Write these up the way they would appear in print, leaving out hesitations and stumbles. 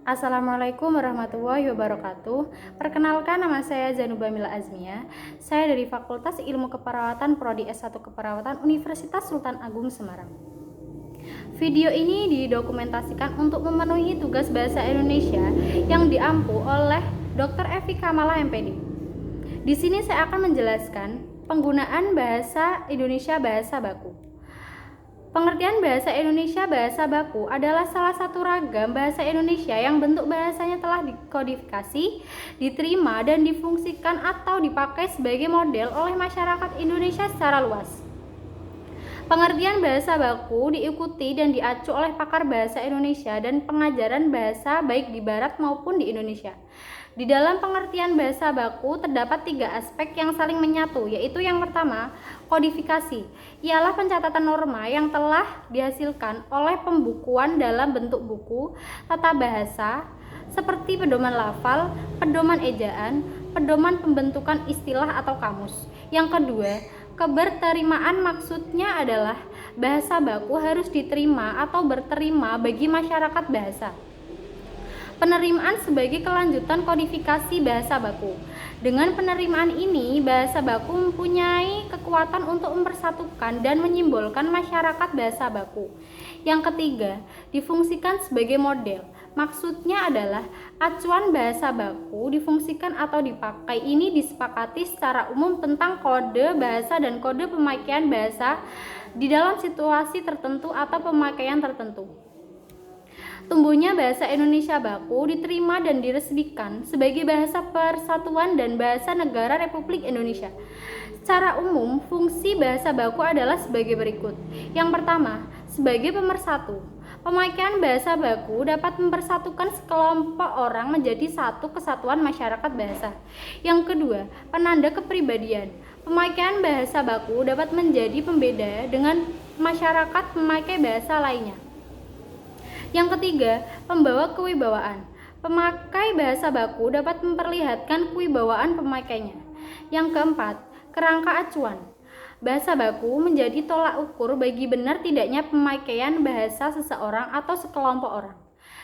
Assalamualaikum warahmatullahi wabarakatuh. Perkenalkan, nama saya Zanuba Mila Azmia. Saya dari Fakultas Ilmu Keperawatan Prodi S1 Keperawatan Universitas Sultan Agung Semarang. Video ini didokumentasikan untuk memenuhi tugas bahasa Indonesia yang diampu oleh Dr. Evi Kamala MPD. Di sini saya akan menjelaskan penggunaan bahasa Indonesia bahasa baku. Pengertian bahasa Indonesia bahasa baku adalah salah satu ragam bahasa Indonesia yang bentuk bahasanya telah dikodifikasi, diterima, dan difungsikan atau dipakai sebagai model oleh masyarakat Indonesia secara luas. Pengertian bahasa baku diikuti dan diacu oleh pakar bahasa Indonesia dan pengajaran bahasa baik di Barat maupun di Indonesia. Di dalam pengertian bahasa baku terdapat 3 aspek yang saling menyatu, yaitu yang pertama, kodifikasi. Ialah pencatatan norma yang telah dihasilkan oleh pembukuan dalam bentuk buku, tata bahasa, seperti pedoman lafal, pedoman ejaan, pedoman pembentukan istilah atau kamus. Yang kedua, keberterimaan, maksudnya adalah bahasa baku harus diterima atau berterima bagi masyarakat bahasa. Penerimaan sebagai kelanjutan kodifikasi bahasa baku. Dengan penerimaan ini, bahasa baku mempunyai kekuatan untuk mempersatukan dan menyimbolkan masyarakat bahasa baku. Yang ketiga, difungsikan sebagai model. Maksudnya adalah acuan bahasa baku difungsikan atau dipakai ini disepakati secara umum tentang kode bahasa dan kode pemakaian bahasa di dalam situasi tertentu atau pemakaian tertentu. Tumbuhnya bahasa Indonesia baku diterima dan diresmikan sebagai bahasa persatuan dan bahasa negara Republik Indonesia. Secara umum, fungsi bahasa baku adalah sebagai berikut. Yang pertama, sebagai pemersatu. Pemakaian bahasa baku dapat mempersatukan sekelompok orang menjadi satu kesatuan masyarakat bahasa. Yang kedua, penanda kepribadian. Pemakaian bahasa baku dapat menjadi pembeda dengan masyarakat pemakai bahasa lainnya. Yang ketiga, pembawa kewibawaan. Pemakai bahasa baku dapat memperlihatkan kewibawaan pemakainya. Yang keempat, kerangka acuan. Bahasa baku menjadi tolak ukur bagi benar tidaknya pemakaian bahasa seseorang atau sekelompok orang.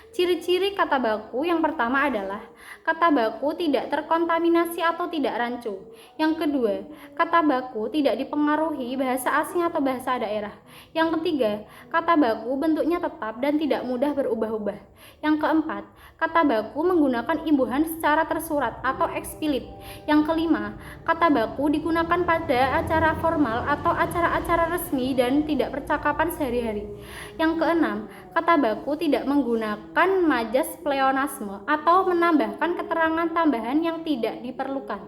Ciri-ciri kata baku yang pertama adalah kata baku tidak terkontaminasi atau tidak rancu. Yang kedua, kata baku tidak dipengaruhi bahasa asing atau bahasa daerah. Yang ketiga, kata baku bentuknya tetap dan tidak mudah berubah-ubah. Yang keempat, kata baku menggunakan imbuhan secara tersurat atau eksplisit. Yang kelima, kata baku digunakan pada acara formal atau acara-acara resmi dan tidak percakapan sehari-hari. Yang keenam, kata baku tidak menggunakan majas pleonasme atau menambahkan keterangan tambahan yang tidak diperlukan.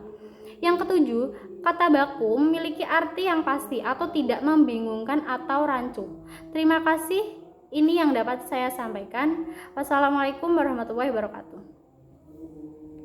Yang ketujuh, kata baku memiliki arti yang pasti atau tidak membingungkan atau rancu. Terima kasih, ini yang dapat saya sampaikan. Wassalamualaikum warahmatullahi wabarakatuh.